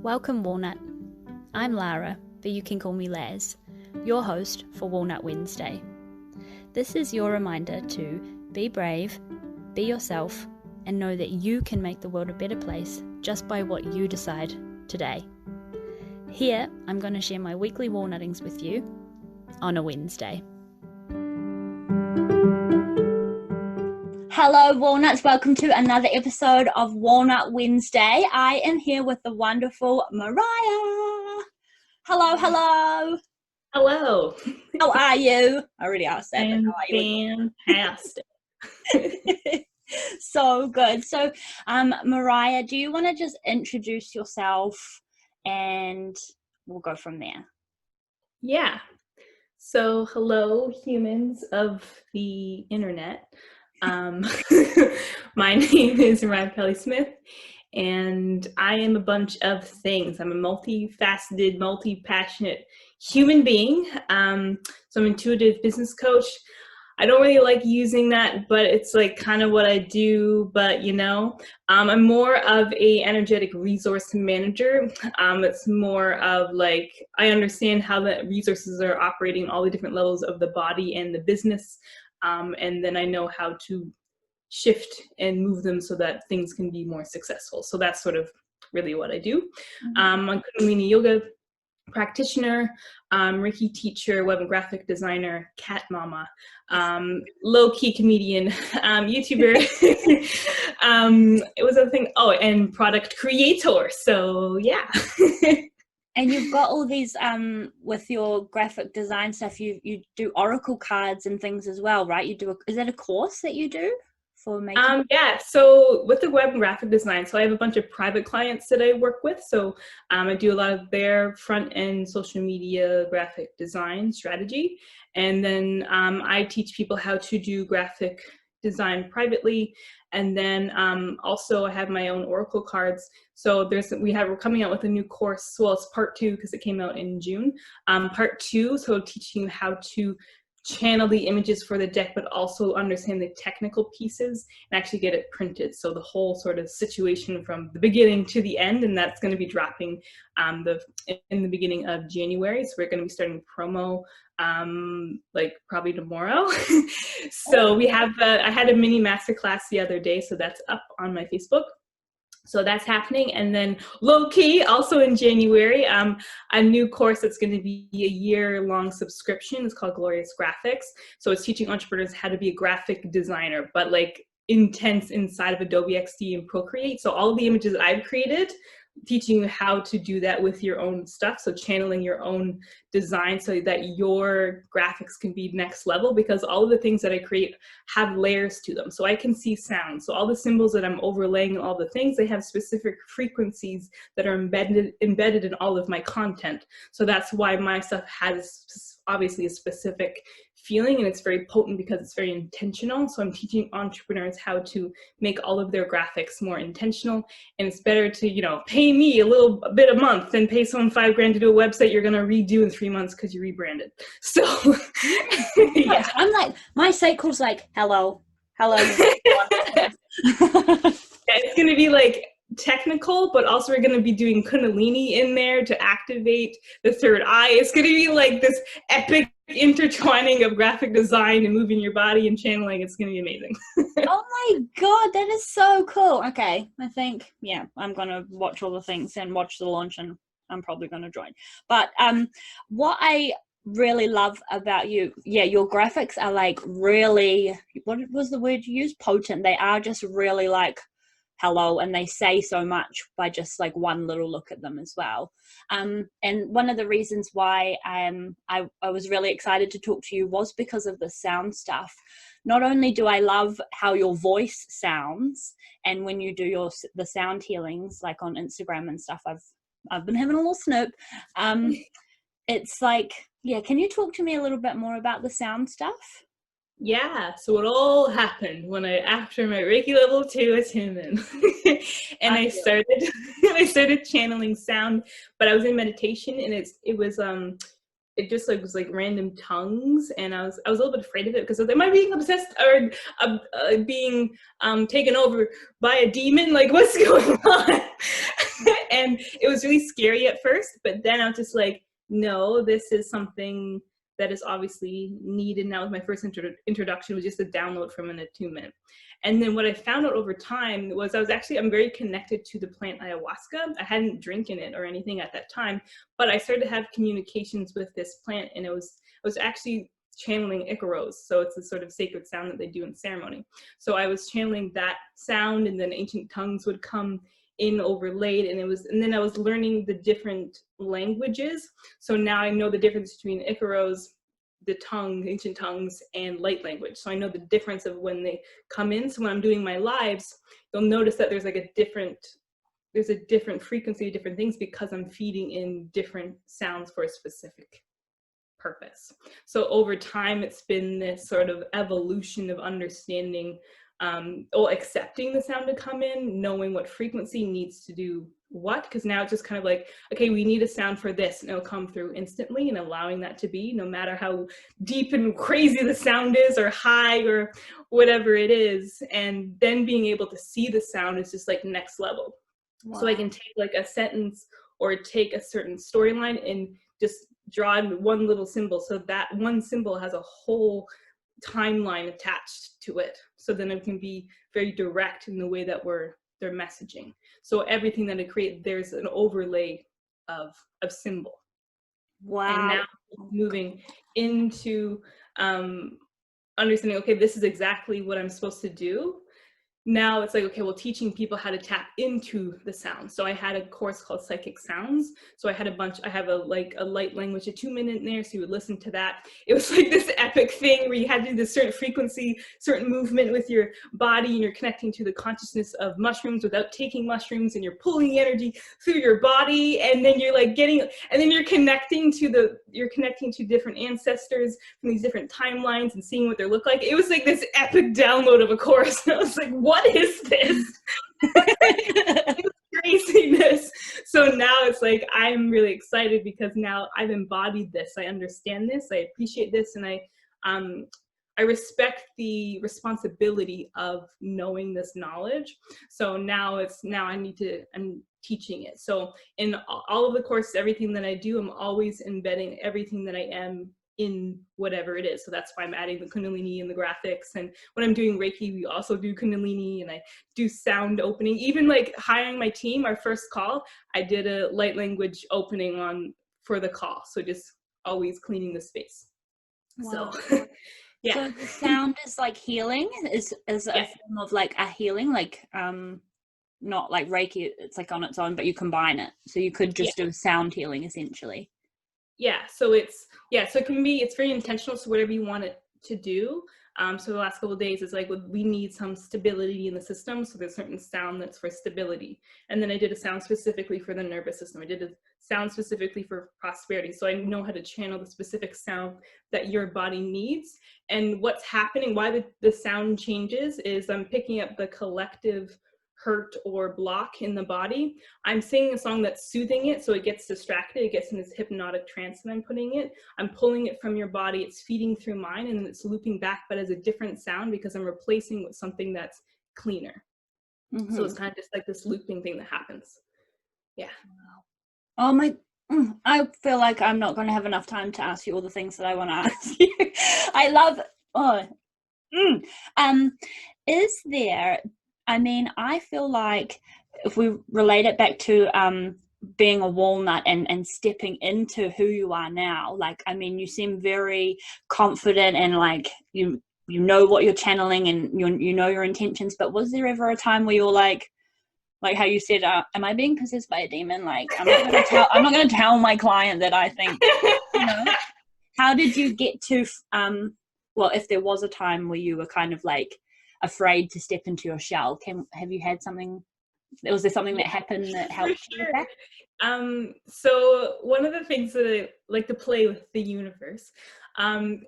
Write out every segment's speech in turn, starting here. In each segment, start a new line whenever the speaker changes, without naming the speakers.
Welcome, Walnut. I'm Lara, but you can call me Laz, your host for Walnut Wednesday. This is your reminder to be brave, be yourself, and know that you can make the world a better place just by what you decide today. Here, I'm going to share my weekly walnuttings with you on a Wednesday. Hello, Walnuts. Welcome to another episode of Walnut Wednesday. I am here with the wonderful Mariah. Hello, hello.
Hello.
How are you? I already asked that.
I'm
How are you?
fantastic.
So good. So, Mariah, do you want to just introduce yourself and we'll go from there?
Yeah. So, hello, humans of the internet. My name is Mariah Pelley Smith, and I am a bunch of things. I'm a multi-faceted, multi-passionate human being. So I'm an intuitive business coach. I don't really like using that, but it's like kind of what I do. But I'm more of a energetic resource manager. It's more of like, I understand how the resources are operating, all the different levels of the body and the business. And then I know how to shift and move them so that things can be more successful. So that's sort of really what I do. I'm a Kundalini Yoga practitioner, Reiki Teacher, Web and graphic designer, cat mama, low-key comedian, YouTuber. It was a thing. Oh, and product creator. So yeah.
And you've got all these, with your graphic design stuff, you do oracle cards and things as well, right? Is that a course that you do for making?
Yeah, so with the web and graphic design, so I have a bunch of private clients that I work with. So I do a lot of their front end social media graphic design strategy. And then I teach people how to do graphic design privately. And then also I have my own oracle cards. So we're coming out with a new course. Well, it's part 2 because it came out in June. Part 2, so teaching you how to channel the images for the deck, but also understand the technical pieces and actually get it printed. So the whole sort of situation from the beginning to the end, and that's going to be dropping in the beginning of January. So we're going to be starting promo like probably tomorrow. So I had a mini masterclass the other day, so that's up on my Facebook. So that's happening. And then low-key, also in January, a new course that's going to be a year-long subscription. It's called Glorious Graphics. So it's teaching entrepreneurs how to be a graphic designer, but like intense inside of Adobe XD and Procreate. So all of the images that I've created, teaching you how to do that with your own stuff. So channeling your own design so that your graphics can be next level, because all of the things that I create have layers to them. So I can see sound. So all the symbols that I'm overlaying, all the things, they have specific frequencies that are embedded in all of my content. So that's why my stuff has obviously a specific feeling, and it's very potent because it's very intentional. So I'm teaching entrepreneurs how to make all of their graphics more intentional. And it's better to, pay me a little bit a month than pay someone $5,000 to do a website you're going to redo in 3 months because you rebranded. So
yeah. I'm like, my site calls like, hello.
Yeah, it's going to be like technical, but also we're going to be doing Kundalini in there to activate the third eye. It's going to be like this epic intertwining of graphic design and moving your body and channeling. It's going to be amazing.
Oh my God, that is so cool. Okay, I think, I'm going to watch all the things and watch the launch, and I'm probably going to join. But what I really love about you, your graphics are like really, what was the word you used? Potent. They are just really like, hello, and they say so much by just like one little look at them as well. And one of the reasons why I was really excited to talk to you was because of the sound stuff. Not only do I love how your voice sounds, and when you do the sound healings like on Instagram and stuff, I've been having a little snoop. It's like, can you talk to me a little bit more about the sound stuff?
Yeah, so it all happened after my Reiki level 2 attunement, and I started channeling sound, but I was in meditation, and it just was like random tongues, and I was a little bit afraid of it because am I being obsessed or being taken over by a demon? Like, what's going on? And it was really scary at first, but then I was just like, no, this is something that is obviously needed now. With my first introduction was just a download from an attunement. And then what I found out over time was I'm very connected to the plant ayahuasca. I hadn't drinking it or anything at that time, but I started to have communications with this plant, and I was actually channeling Icaros. So it's a sort of sacred sound that they do in ceremony. So I was channeling that sound, and then ancient tongues would come in overlaid, and then I was learning the different languages. So now I know the difference between Icaros, the tongue, ancient tongues, and light language. So I know the difference of when they come in. So when I'm doing my lives, you'll notice that there's a different frequency, different things, because I'm feeding in different sounds for a specific purpose. So over time, it's been this sort of evolution of understanding, or accepting the sound to come in, knowing what frequency needs to do what, because now it's just kind of like, okay, we need a sound for this, and it'll come through instantly, and allowing that to be, no matter how deep and crazy the sound is, or high, or whatever it is. And then being able to see the sound is just like next level. Wow. So I can take like a sentence or take a certain storyline and just draw in one little symbol, so that one symbol has a whole timeline attached to it. So then it can be very direct in the way that they're messaging. So everything that I create, there's an overlay of symbol.
Wow.
And now moving into understanding, okay, this is exactly what I'm supposed to do. Now it's like, okay, well, teaching people how to tap into the sound. So I had a course called Psychic Sounds. So I have a light language attunement in there. So you would listen to that. It was like this epic thing where you had to do this certain frequency, certain movement with your body, and you're connecting to the consciousness of mushrooms without taking mushrooms, and you're pulling energy through your body. And then you're like you're connecting to different ancestors from these different timelines and seeing what they look like. It was like this epic download of a course. And I was like, what is this? Craziness. So now it's like, I'm really excited because now I've embodied this. I understand this. I appreciate this. And I respect the responsibility of knowing this knowledge. So now I'm teaching it. So in all of the courses, everything that I do, I'm always embedding everything that I am in whatever it is. So that's why I'm adding the Kundalini and the graphics. And when I'm doing Reiki, we also do Kundalini, and I do sound opening. Even like hiring my team, our first call, I did a light language opening for the call. So just always cleaning the space.
Wow.
So yeah.
So the sound is like healing, is a form of like a healing, like not like Reiki, it's like on its own, but you combine it. So you could just do sound healing essentially. So it's very intentional. So whatever you want it to do. So the last couple of days, it's like, we need some stability in the system. So there's a certain sound that's for stability. And then I did a sound specifically for the nervous system. I did a sound specifically for prosperity. So I know how to channel the specific sound that your body needs. And what's happening, why the sound changes, is I'm picking up the collective hurt or block in the body. I'm singing a song that's soothing it, so it gets distracted. It gets in this hypnotic trance, and I'm putting it. I'm pulling it from your body. It's feeding through mine, and then it's looping back, but as a different sound, because I'm replacing with something that's cleaner. Mm-hmm. So it's kind of just like this looping thing that happens. Yeah. Oh my. I feel like I'm not going to have enough time to ask you all the things that I want to ask you. I love. Is there? I mean, I feel like if we relate it back to being a walnut and stepping into who you are now, like, I mean, you seem very confident and like you know what you're channeling, and you know your intentions. But was there ever a time where you're like how you said, am I being possessed by a demon? Like, I'm not going to tell my client that I think, you know. How did you get to, well, if there was a time where you were kind of like afraid to step into your shell, have you had something, was there something that happened that helped you with that?
So one of the things that I like to play with the universe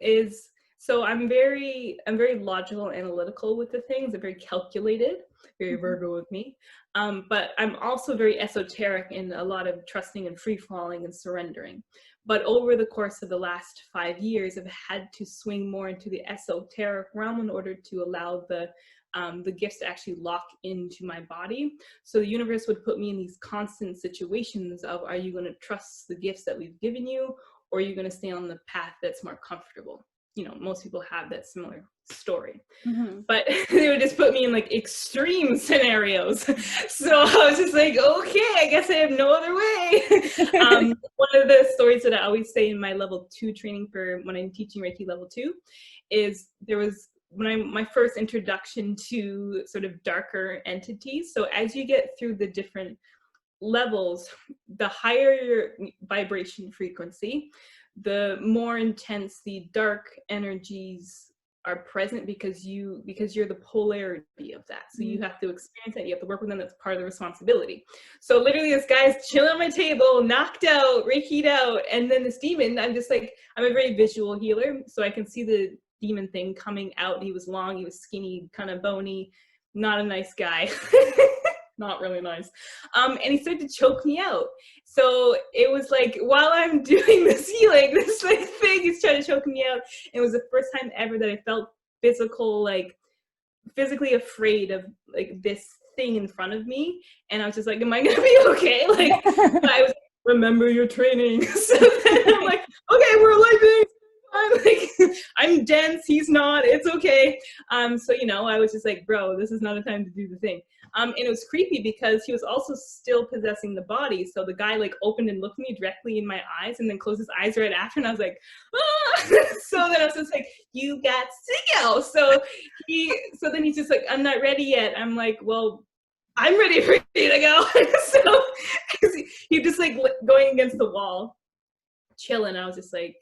is, so I'm very logical, analytical with the things. I'm very calculated, very Virgo with me. But I'm also very esoteric in a lot of trusting and free falling and surrendering. But over the course of the last 5 years, I've had to swing more into the esoteric realm in order to allow the the gifts to actually lock into my body. So the universe would put me in these constant situations of, are you going to trust the gifts that we've given you, or are you going to stay on the path that's more comfortable? You know, most people have that similar story.
Mm-hmm.
But they would just put me in like extreme scenarios. So I was just like, okay, I guess I have no other way. One of the stories that I always say in my level 2 training for when I'm teaching Reiki level 2 is there was my first introduction to sort of darker entities. So as you get through the different levels, the higher your vibration frequency, the more intense the dark energies are present, because you're the polarity of that. So you have to experience that, you have to work with them, that's part of the responsibility. So literally this guy's chilling on my table, knocked out, Reiki'd out, and then this demon, I'm just like, I'm a very visual healer, so I can see the demon thing coming out. He was long, he was skinny, kind of bony, not a nice guy. Not really nice. And he started to choke me out. So it was like, while I'm doing this healing, this like thing is trying to choke me out. It was the first time ever that I felt physically afraid of like this thing in front of me. And I was just like, am I gonna be okay? Like, I was like, remember your training. So then I'm like, okay, we're like, I'm like, I'm dense, he's not, it's okay. So, you know, I was just like, bro, this is not a time to do the thing. And it was creepy because he was also still possessing the body. So the guy like opened and looked me directly in my eyes and then closed his eyes right after. And I was like, ah! So then I was just like, you got to go. So then he's just like, I'm not ready yet. I'm like, well, I'm ready for you to go. So he just like going against the wall, chilling. I was just like,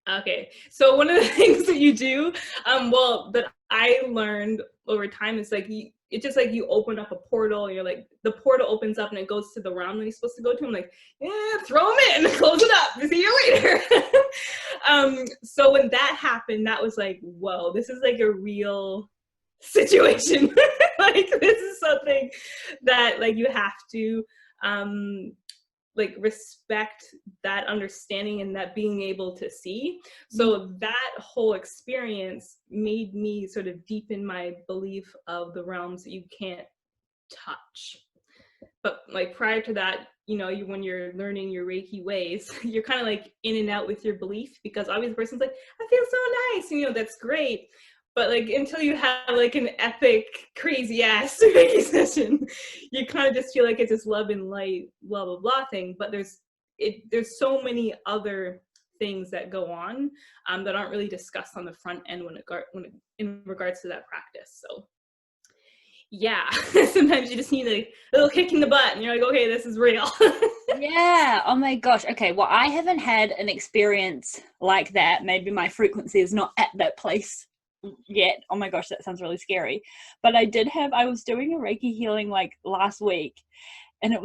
okay. So one of the things that you do, that I learned over time is like, it's just like you open up a portal, you're like, the portal opens up and it goes to the realm that you're supposed to go to. I'm like, yeah, throw them in, close it up, see you later. So when that happened, that was like, whoa, this is like a real situation. Like, this is something that like you have to, like respect that understanding and that being able to see. So that whole experience made me sort of deepen my belief of the realms that you can't touch. But like prior to that, you know, when you're learning your Reiki ways, you're kind of like in and out with your belief, because obviously the person's like, I feel so nice, and, you know, that's great. But like until you have like an epic, crazy ass Reiki session, you kind of just feel like it's this love and light, blah blah blah thing. But there's so many other things that go on that aren't really discussed on the front end in regards to that practice. So yeah, sometimes you just need a little kick in the butt, and you're like, okay, this is real.
Yeah. Oh my gosh. Okay. Well, I haven't had an experience like that. Maybe my frequency is not at that place yet. Oh my gosh, that sounds really scary. But I was doing a Reiki healing like last week, and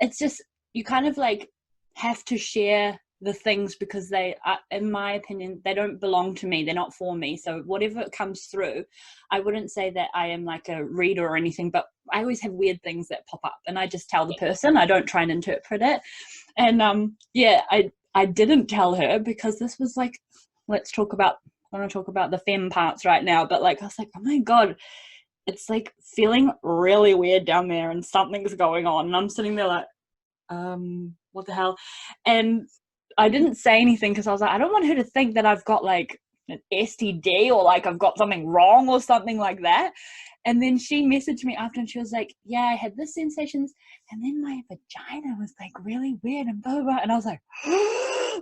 it's just, you kind of like have to share the things, because they are, in my opinion, they don't belong to me, they're not for me. So whatever comes through, I wouldn't say that I am like a reader or anything, but I always have weird things that pop up, and I just tell the person, I don't try and interpret it. And I didn't tell her, because this was like, I want to talk about the femme parts right now, but like I was like, oh my god, it's like feeling really weird down there and something's going on, and I'm sitting there like, what the hell? And I didn't say anything because I was like, I don't want her to think that I've got like an STD or like I've got something wrong or something like that. And then she messaged me after and she was like, yeah, I had this sensations, and then my vagina was like really weird and blah blah blah. And I was like,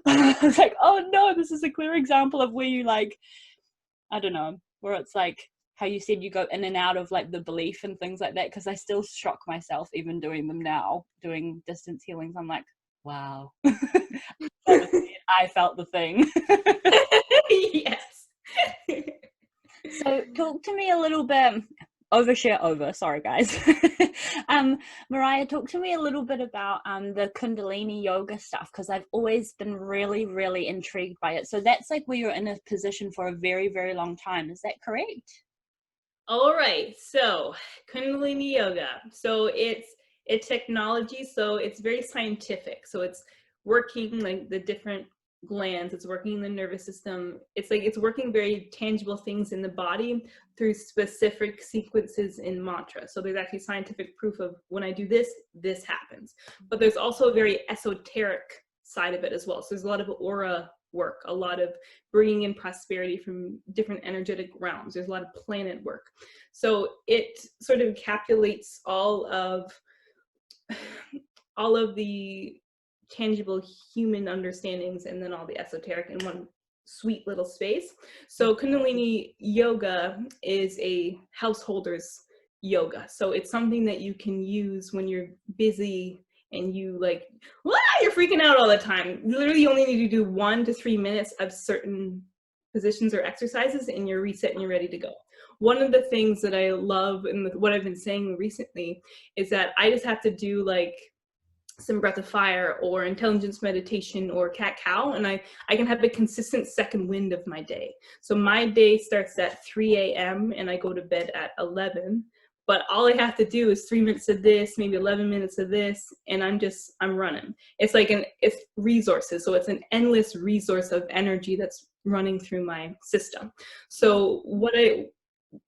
I was like, oh no, this is a clear example of where you like, I don't know, where it's like how you said you go in and out of like the belief and things like that, because I still shock myself even doing them now, doing distance healings. I'm like, wow. I felt the thing.
Yes.
So talk to me a little bit, sorry guys. Mariah, talk to me a little bit about the Kundalini Yoga stuff, because I've always been really, really intrigued by it. So that's like where you're in a position for a very, very long time. Is that correct?
All right. So Kundalini Yoga. So it's a technology. So it's very scientific. So it's working like the different glands, it's working in the nervous system. It's like it's working very tangible things in the body through specific sequences in mantra. So there's actually scientific proof of when I do this, this happens. But there's also a very esoteric side of it as well. So there's a lot of aura work, a lot of bringing in prosperity from different energetic realms. There's a lot of planet work. So it sort of encapsulates all of the tangible human understandings and then all the esoteric in one sweet little space. So Kundalini Yoga is a householder's yoga. So it's something that you can use when you're busy and you like, you're freaking out all the time. Literally, you only need to do 1 to 3 minutes of certain positions or exercises and you're reset and you're ready to go. One of the things that I love and what I've been saying recently is that I just have to do like some breath of fire or intelligence meditation or cat-cow, and I can have a consistent second wind of my day. So my day starts at 3 a.m. and I go to bed at 11, but all I have to do is 3 minutes of this, maybe 11 minutes of this, and I'm running. It's like it's resources. So it's an endless resource of energy that's running through my system. So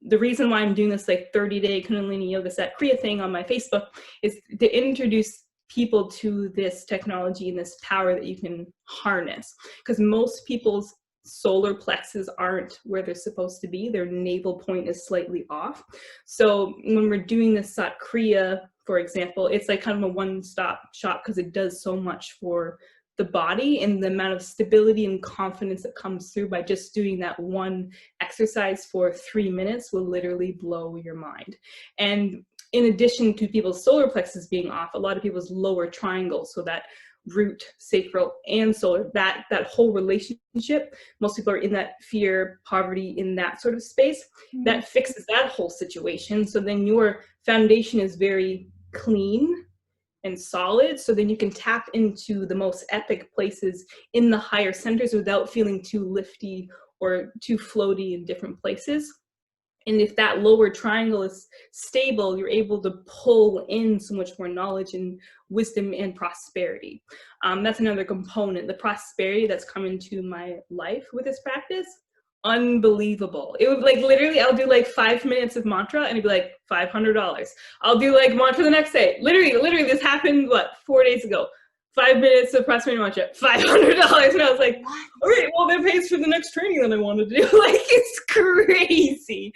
the reason why I'm doing this like 30-day Kundalini Yoga Set Kriya thing on my Facebook is to introduce people to this technology and this power that you can harness, because most people's solar plexus aren't where they're supposed to be. Their navel point is slightly off. So when we're doing this Sat Kriya, for example, it's like kind of a one-stop shop because it does so much for the body, and the amount of stability and confidence that comes through by just doing that one exercise for 3 minutes will literally blow your mind. And in addition to people's solar plexus being off, a lot of people's lower triangle, so that root, sacral, and solar, that whole relationship, most people are in that fear, poverty, in that sort of space, that fixes that whole situation. So then your foundation is very clean and solid, so then you can tap into the most epic places in the higher centers without feeling too lifty or too floaty in different places. And if that lower triangle is stable, you're able to pull in so much more knowledge and wisdom and prosperity. That's another component. The prosperity that's come into my life with this practice, unbelievable. It would like literally, I'll do like 5 minutes of mantra and it'd be like $500. I'll do like mantra the next day. Literally this happened, 4 days ago. 5 minutes of prosperity mantra, $500. And I was like, all right, well, that pays for the next training that I want to do. Like, it's crazy.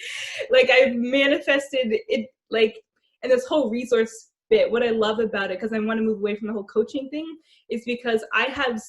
Like, I've manifested it, like, and this whole resource bit, what I love about it, because I want to move away from the whole coaching thing, is because I have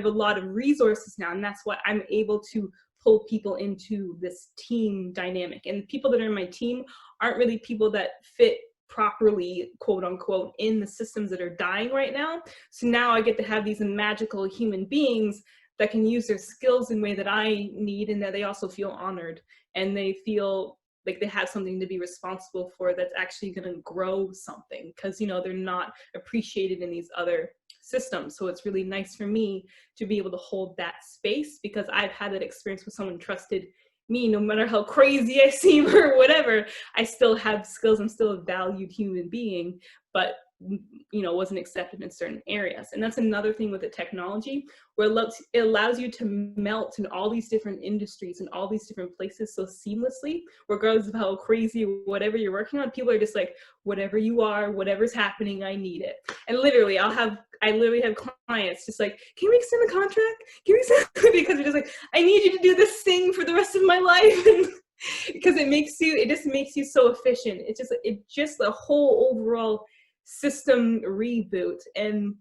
a lot of resources now, and that's why I'm able to pull people into this team dynamic. And people that are in my team aren't really people that fit properly, quote unquote, in the systems that are dying right now. So now I get to have these magical human beings that can use their skills in a way that I need, and that they also feel honored and they feel like they have something to be responsible for that's actually going to grow something, because they're not appreciated in these other systems. So it's really nice for me to be able to hold that space, because I've had that experience with someone trusted me. No matter how crazy I seem or whatever, I still have skills. I'm still a valued human being, but wasn't accepted in certain areas. And that's another thing with the technology, where it allows you to melt in all these different industries and all these different places so seamlessly, regardless of how crazy whatever you're working on. People are just like, whatever you are, whatever's happening, I need it. And literally, I literally have clients just like, can we extend the contract? Can we extend? Because they're just like, I need you to do this thing for the rest of my life. And because it just makes you so efficient. It's just a whole overall system reboot. And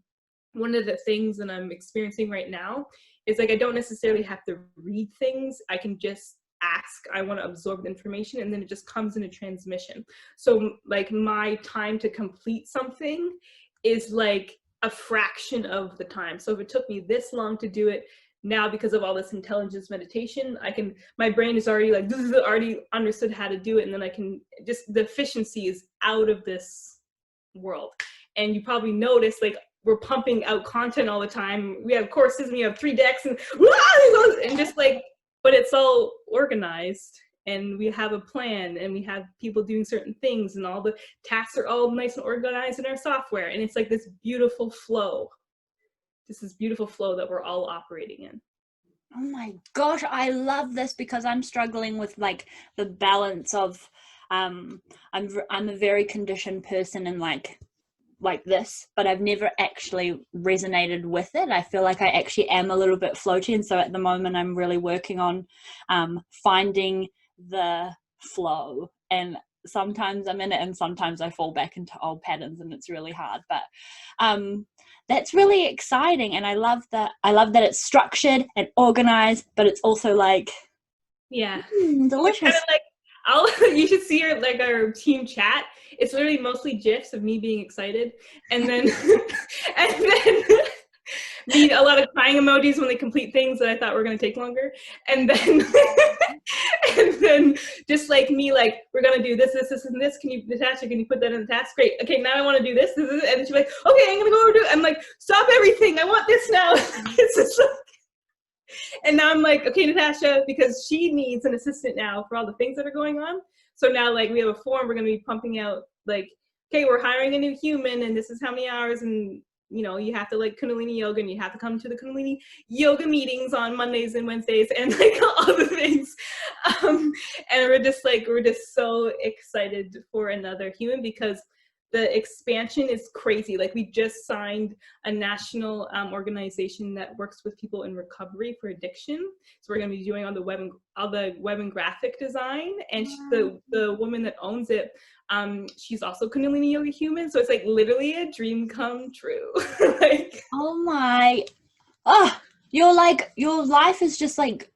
one of the things that I'm experiencing right now is like, I don't necessarily have to read things. I can just ask, I want to absorb the information, and then it just comes in a transmission. So like my time to complete something is like a fraction of the time. So if it took me this long to do it, now because of all this intelligence meditation, my brain is already like, already understood how to do it. And then I can the efficiency is out of this world. And you probably notice, like, we're pumping out content all the time. We have courses, we have 3 decks, and just like, but it's all organized, and we have a plan, and we have people doing certain things, and all the tasks are all nice and organized in our software. And it's like this beautiful flow. just this beautiful flow that we're all operating in.
Oh my gosh, I love this, because I'm struggling with like the balance of I'm a very conditioned person, and like this, but I've never actually resonated with it. I feel like I actually am a little bit floaty, and so at the moment I'm really working on finding the flow, and sometimes I'm in it and sometimes I fall back into old patterns, and it's really hard, but that's really exciting. And I love that it's structured and organized, but it's also like delicious.
Kind of like, you should see our team chat. It's literally mostly GIFs of me being excited, and then me, a lot of crying emojis when they complete things that I thought were going to take longer, and then and then just like me, like, we're going to do this, and this. Can you, Natasha, can you put that in the task? Great. Okay, now I want to do this, and then she's like, okay, I'm going to go over do it. I'm like, stop everything. I want this now. It's just like, and now I'm like, okay, Natasha, because she needs an assistant now for all the things that are going on. So now, like, we have a form we're going to be pumping out, like, okay, we're hiring a new human, and this is how many hours, and, you know, you have to like Kundalini Yoga, and you have to come to the Kundalini Yoga meetings on Mondays and Wednesdays, and like all the things. And we're just so excited for another human, because the expansion is crazy. Like, we just signed a national organization that works with people in recovery for addiction. So we're going to be doing all the web and graphic design. And the woman that owns it, she's also Kundalini Yoga human. So it's like literally a dream come true. Like,
your life is just like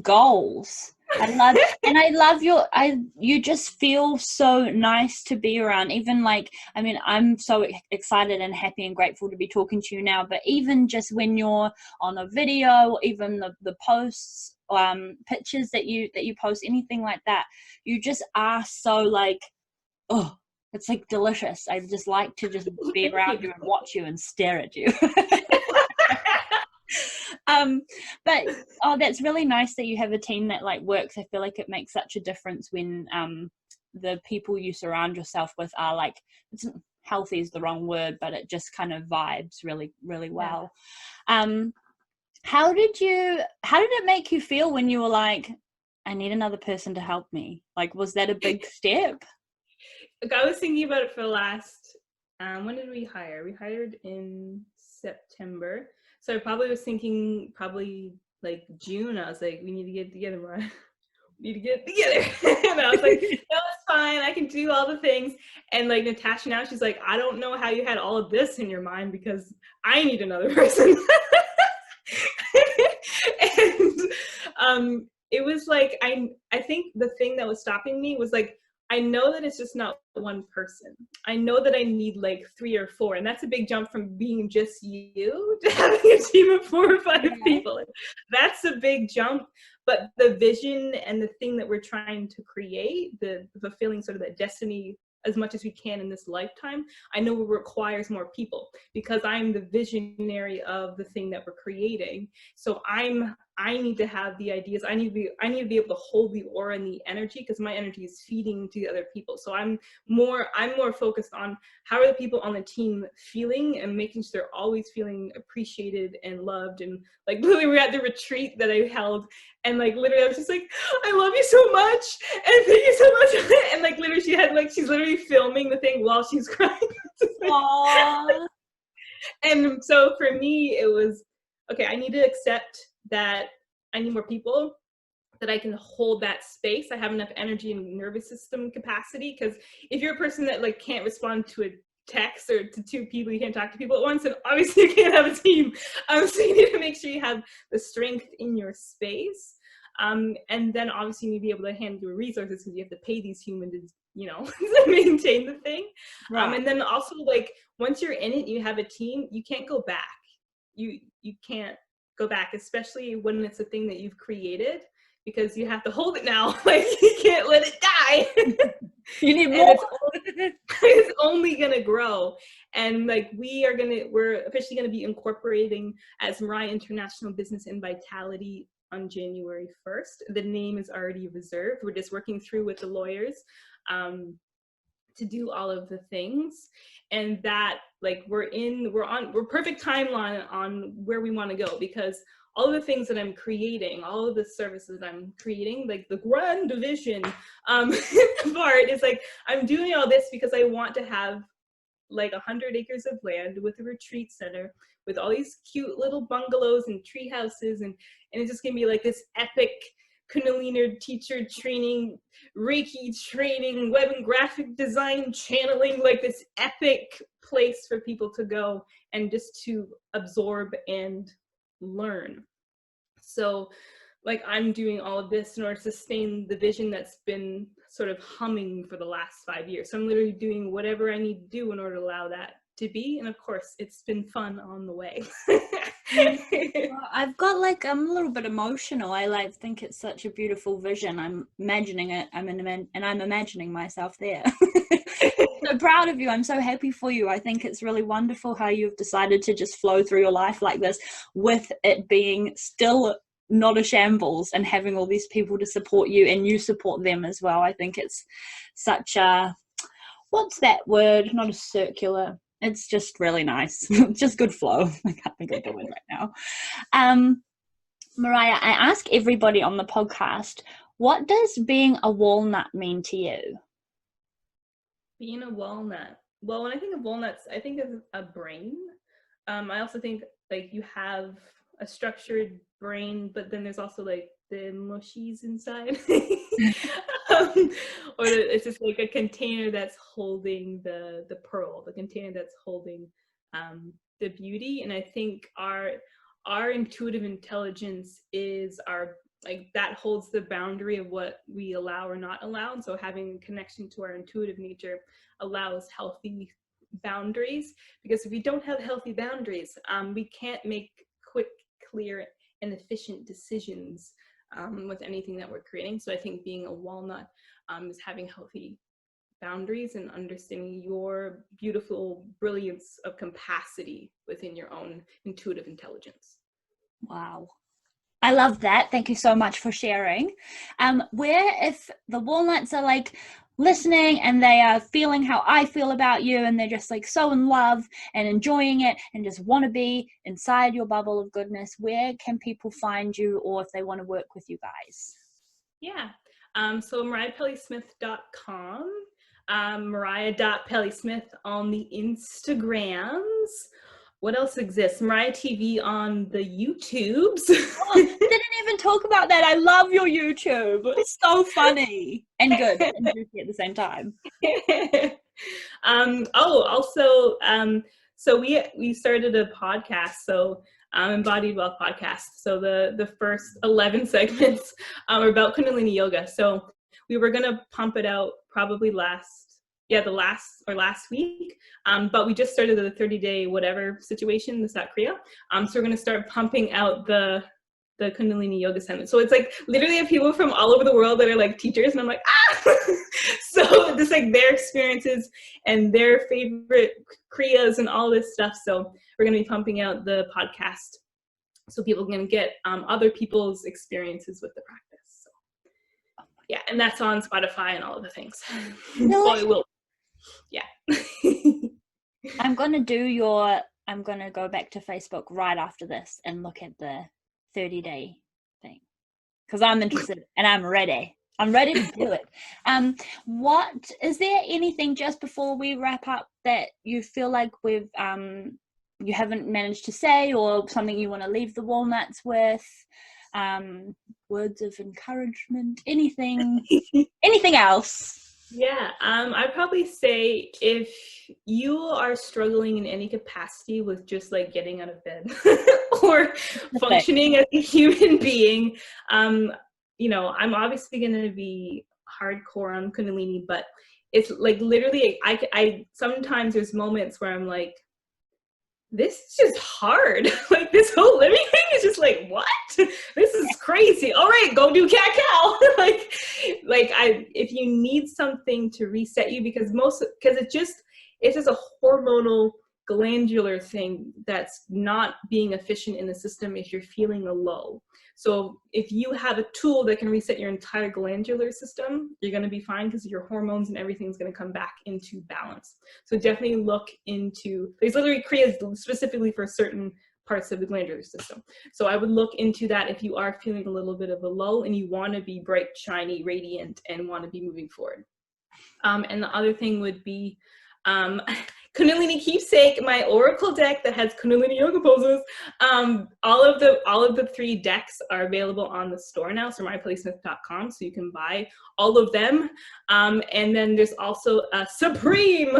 #goals. I love you just feel so nice to be around. Even like, I mean, I'm so excited and happy and grateful to be talking to you now, but even just when you're on a video, or even the posts, pictures that you post, anything like that, you just are so like, oh, it's like delicious. I just like to just be around you and watch you and stare at you. But that's really nice that you have a team that like works. I feel like it makes such a difference when the people you surround yourself with are like, it's healthy is the wrong word, but it just kind of vibes really, really well. How did it make you feel when you were like, I need another person to help me? Like, was that a big step?
Like, I was thinking about it for the last, when did we hire? We hired in September. So I probably was thinking like June. I was like, we need to get together, Mariah. We need to get together. And I was like, no, it's fine. I can do all the things. And like Natasha now, she's like, I don't know how you had all of this in your mind, because I need another person. And it was like, I think the thing that was stopping me was like, I know that it's just not one person. I know that I need like 3 or 4, and that's a big jump from being just you to having a team of 4 or 5 people. That's a big jump, but the vision and the thing that we're trying to create, the fulfilling sort of that destiny as much as we can in this lifetime, I know it requires more people, because I'm the visionary of the thing that we're creating. So I need to have the ideas. I need to be able to hold the aura and the energy, because my energy is feeding to the other people. So I'm more focused on how are the people on the team feeling, and making sure they're always feeling appreciated and loved. And like, literally, we're at the retreat that I held, and like literally I was just like, I love you so much, and thank you so much. And like literally she's literally filming the thing while she's crying.
Aww.
And so for me, it was, okay, I need to accept that I need more people, that I can hold that space. I have enough energy and nervous system capacity, because if you're a person that like can't respond to a text, or to 2 people, you can't talk to people at once, and obviously you can't have a team. So you need to make sure you have the strength in your space. And then obviously you need to be able to handle your resources, because you have to pay these humans to, you know, to maintain the thing. Right. And then also, like, once you're in it, you have a team, you can't go back. You can't go back, especially when it's a thing that you've created, because you have to hold it now. Like, you can't let it die.
You need more.
It's only gonna grow. And like, we're officially gonna be incorporating as Mariah International Business and Vitality on January 1st. The name is already reserved. We're just working through with the lawyers to do all of the things, and that like we're perfect timeline on where we want to go, because all of the things that I'm creating, all of the services that I'm creating, like the grand vision part is like, I'm doing all this because I want to have like 100 acres of land with a retreat center with all these cute little bungalows and tree houses, and it's just gonna be like this epic Kundalini teacher training, Reiki training, web and graphic design channeling, like this epic place for people to go and just to absorb and learn. So like I'm doing all of this in order to sustain the vision that's been sort of humming for the last 5 years. So I'm literally doing whatever I need to do in order to allow that to be. And of course, it's been fun on the way.
Well, I've got like, I'm a little bit emotional. I like think it's such a beautiful vision. I'm imagining it. I'm imagining myself there. So proud of you. I'm so happy for you. I think it's really wonderful how you've decided to just flow through your life like this, with it being still not a shambles and having all these people to support you and you support them as well. I think it's such a, what's that word? Not a circular. It's just really nice. Just good flow. I can't think of the word right now. Mariah, I ask everybody on the podcast, what does being a walnut mean to you?
Being a walnut. Well, when I think of walnuts, I think of a brain. I also think like you have a structured brain, but then there's also like the mushies inside. Or it's just like a container that's holding the pearl, the container that's holding the beauty. And I think our intuitive intelligence is our, like that holds the boundary of what we allow or not allow. And so having a connection to our intuitive nature allows healthy boundaries, because if we don't have healthy boundaries, we can't make quick, clear, and efficient decisions with anything that we're creating. So I think being a walnut is having healthy boundaries and understanding your beautiful brilliance of capacity within your own intuitive intelligence.
Wow. I love that. Thank you so much for sharing. Where if the walnuts are like listening and they are feeling how I feel about you, and they're just like so in love and enjoying it and just want to be inside your bubble of goodness, where can people find you, or if they want to work with you guys?
Yeah. So MariahPelleySmith.com, Mariah.PelleySmith on the Instagrams. What else exists? Mariah TV on the YouTubes.
Oh, didn't even talk about that. I love your YouTube. It's so funny and good and juicy at the same time.
So we started a podcast, so Embodied Wealth Podcast. So the first 11 segments are about Kundalini Yoga. So we were gonna pump it out probably last week, but we just started the 30-day whatever situation, the South Korea. So we're gonna start pumping out the Kundalini Yoga segment. So it's like literally have people from all over the world that are like teachers, and I'm like, so just like their experiences and their favorite Kriyas and all this stuff. So we're gonna be pumping out the podcast so people can get other people's experiences with the practice. So yeah, and that's on Spotify and all of the things.
No,
it will. Yeah.
I'm going to go back to Facebook right after this and look at the 30-day thing, because I'm interested and I'm ready to do it. What is there anything just before we wrap up that you feel like we've you haven't managed to say, or something you want to leave the walnuts with? Words of encouragement, anything else?
Yeah, I'd probably say if you are struggling in any capacity with just like getting out of bed or functioning as a human being, you know, I'm obviously going to be hardcore on Kundalini, but it's like literally, I sometimes there's moments where I'm like, this is just hard. Like this whole living thing is just like, what? This is crazy. All right, go do cat-cow. like if you need something to reset you, because it's just a hormonal glandular thing that's not being efficient in the system if you're feeling a low. So if you have a tool that can reset your entire glandular system, you're going to be fine because your hormones and everything's going to come back into balance. So definitely look into, there's literally created specifically for certain parts of the glandular system. So I would look into that if you are feeling a little bit of a low and you want to be bright, shiny, radiant, and want to be moving forward. And the other thing would be Kundalini Keepsake, my oracle deck that has Kundalini yoga poses. All of the 3 decks are available on the store now, so mariahpelleysmith.com, so you can buy all of them. And then there's also a Supreme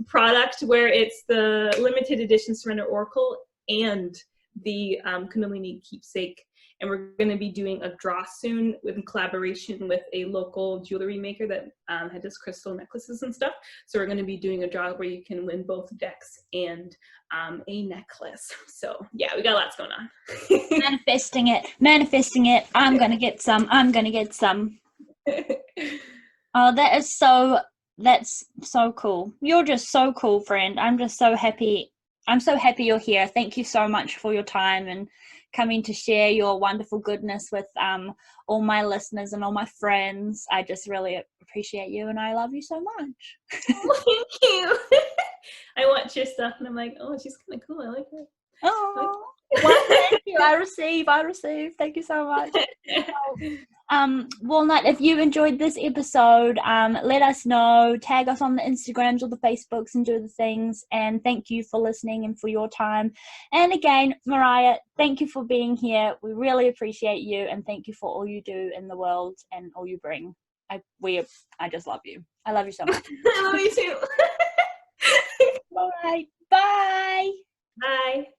product where it's the limited edition Surrender Oracle and the Kundalini Keepsake. And we're going to be doing a draw soon in collaboration with a local jewelry maker that had just crystal necklaces and stuff. So we're going to be doing a draw where you can win both decks and a necklace. So yeah, we got lots going on.
Manifesting it. I'm going to get some. Oh, that's so cool. You're just so cool, friend. I'm just so happy. I'm so happy you're here. Thank you so much for your time and coming to share your wonderful goodness with all my listeners and all my friends. I just really appreciate you and I love you so much.
Oh, thank you. I watch your stuff and I'm like, oh, she's kind of cool. I like her.
Oh, well, thank you. I receive. Thank you so much. Walnut, if you enjoyed this episode, let us know, tag us on the Instagrams or the Facebooks and do the things. And thank you for listening and for your time. And again, Mariah, thank you for being here. We really appreciate you and thank you for all you do in the world and all you bring. I just love you. I love you so much.
I love you too.
All right. Bye.
Bye.